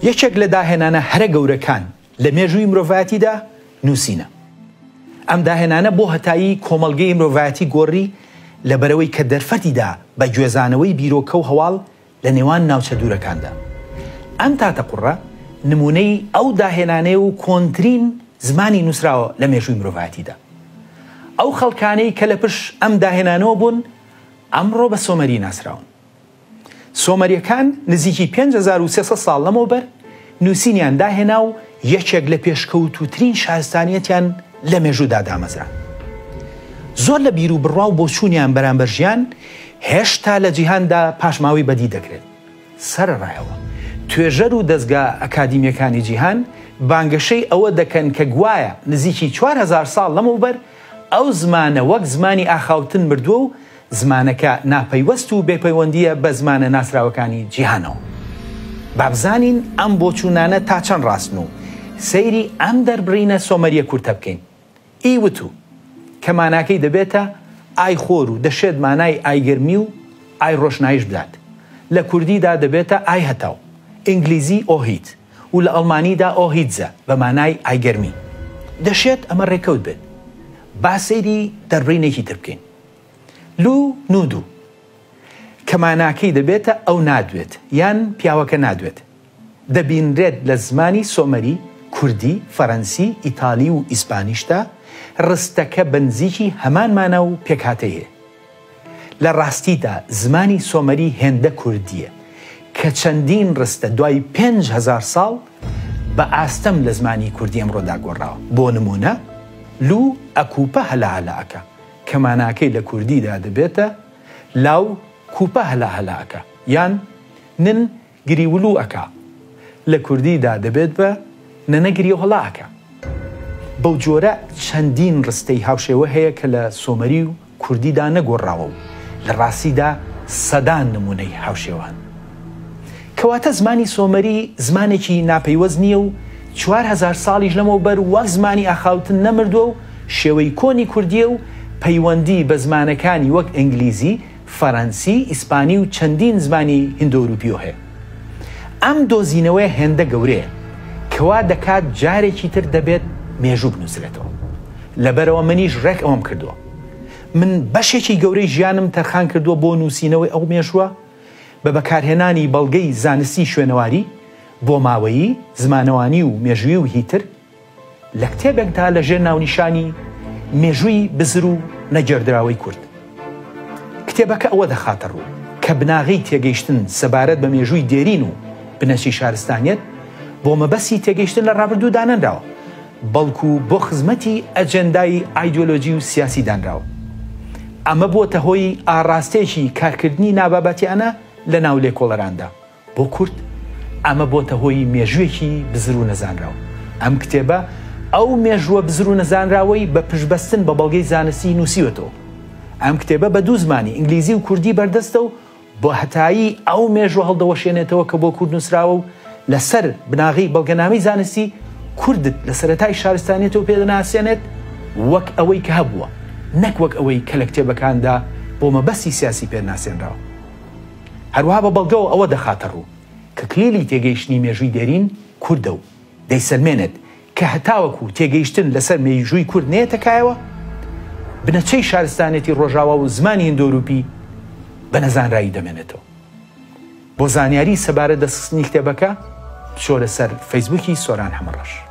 یەکێک لە داهێنانە هەرە گەورەکان لە مێژووی مرۆڤایەتیدا نووسینە. ئەم داهێنانە بۆ هەتایی کۆمەڵگەی مرۆڤایەتی گۆڕی لە بەرەوەی کە دەرفەتیدا بە گوێزانەوەی بیرۆکە و هەواڵ لە نێوان ناوچە دوورەکاندا. ئەم تاتە قوڕە نمونەی ئەو داهێنانەیە و کۆنترین زمانی نووسراوە لە مێژووی مرۆڤایەتیدا. ئەو خەڵکانەی کە لە پشت ئەم داهێنانەوە بوون ئەمڕۆ بە سۆمەری ناسراون. سۆمەریەکان نزیکی 5300 ساڵ لەمەوبەر نووسینیان داهێنا و یەکێک لە پێشکەوتوترین شارستانیەتیان لە مێژوودا دامەزرا. زۆر لە بیر و بڕوا و بۆچوونیان بەرامبەر ژیان هێشتا لە جیهاندا پاشماوی بەدی دەکرێت. سەرڕایەوە توێژەر و دەستگا ئەکادیمیەکانی جیهان بانگەشەی ئەوە دەکەن کە گوایە نزیکی 4000 ساڵ لەمەوبەر ئەو زمانە وەک زمانی ئاخاوتن مردووە و زمانەکە ناپەیوەست و بێپەیوەندیە بە زمانە ناسراوەکانی جیهانەوە. بابزانین ئەم بۆچوونانە تا چەند ڕاستن و سەیری ئەم دەربڕینە سۆمەریە کورتە بکەین. ئیوتو کە ماناکەی دەبێتە ئای خۆر و دەشێت مانای ئایگەرمی و ئای ڕۆشنایش بدات. لە کوردیدا دەبێتە ئای هەتاو، ئینگلیزی ئۆهیت و لە ئەڵمانیدا ئۆهیتزە بە مانای ئایگەرمی. دەشێت ئەمە ڕێکەوت بێت. با سەیری دەربڕینێکی تر بکەین. لو نودو کە ماناکەی دەبێتە ئەو نادوێت یان پیاوەکە نادوێت. دەبینرێت لە زمانی سۆمەری، کوردی، فەڕەنسی، ئیتالی و ئیسپانیشتا ڕستەکە بنزیکی هەمان مانە و پێکهاتەیە. لە ڕاستیدا زمانی سۆمەری هێندە کوردیە کە چەندین ڕستە دوای 5000 ساڵ بە ئاستەم لە زمانی کوردی ئەمڕۆدا گۆڕاوە. بۆ نمونە لو ئەکوپە هەلاهەلاکە کە ماناکەی لە کوردیدا دەبێتە لاو کوپە هەلاهەلاکە یان نن گریولو ئەکا لە کوردیدا دەبێت بە نەنەگری هەڵاکە. بەو جۆرە چەندین ڕستەی هاوشێوە هەیە کە لە سۆمەری و کوردیدا نەگۆڕاوە و لە ڕاستیدا سەدان نمونەی هاوشێوان. کەواتە زمانی سۆمەری زمانێکی ناپەیوەست نییە و 4000 ساڵیش لەمەوبەر وەک زمانی ئاخاوتن نەمردووە و شێوەی کۆنی کوردیە و پەیوەندی بە زمانەکانی وەک ئینگلیزی، فەڕەنسی، ئیسپانی و چەندین زمانی هیندۆروپیۆ هەیە. ئەم دۆزینەوەی هێندە گەورەیە کەوا دەکات جارێکی تر دەبێت مێژوو بنووسرێتەوە. لەبەرەوە منیش ڕێک ئەوەم کردووە. من بەشێکی گەورەی ژیانم تەرخان کردووە بۆ نووسینەوەی ئەو مێژووە بە بەکارهێنانی بەڵگەی زانستی شوێنەواری بۆ ماوەیی، زمانەوانی و مێژووی و هیتر لە کتێبێکدا لەژێر ناونیشانی مێژووی بزر و نەگەردراوەی کورد. کتێبەکە ئەوە دەخاتە ڕوو کە بناغی تێگەیشتن سەبارەت بە مێژووی دێرین و بنەچی شارستانیەت بۆ مەبەستی تێگەیشتن لە ڕابردوو دانەنراوە، بەڵکو بۆ خزمەتی ئەجەندای ئایدۆلۆجی و سیاسی دانراوە. ئەمە بۆتە هۆی ئاڕاستێکی کارکردنی نابابەتیانە لە ناو لێکۆڵەراندا. بۆ کورد ئەمە بۆتە هۆی مێژوویەکی بزر و نەزانراوە. ئەم کتێبە ئەو مێژووە بزر و نەزانراوەی بە پشتبەستن بە بەڵگەی زانستی نووسیوەتەوە. ئەم کتێبە بە دوو زمانی ئینگلیزی و کوردی بەردەستە و بۆ هەتایی ئەو مێژوە هەڵدەوەشێنێتەوە کە بۆ کورد نووسراوە و لەسەر بناغی بەڵگەنامەی زانستی کوردت لە سەرەتای شارستانیەتەوە پێدەناسێنێت وەک ئەوەی کە هەبووە، نەک وەک ئەوەی کە لە کتێبەکاندا بۆ مەبەستی سیاسی پێناسێنراوە. هەروەها بە بەڵگەوە ئەوە دەخاتە ڕوو کە کلیلی تێگەیشتنی مێژووی دێرین کوردە و دەیسەلمێنێت کە هەتاوەکو تێگەیشتن لەسەر مێژووی کورد نێتەکایەوە بنەچەی شارستانێتی ڕۆژاوا و زمانی هیندۆروپی بە نەزانرایی دەمێنێتەوە. بۆ زانیاری سەبارەت دەستخستنی کتێبەکە بچۆ لەسەر فەیسبووکی سۆران هەمەڕەش.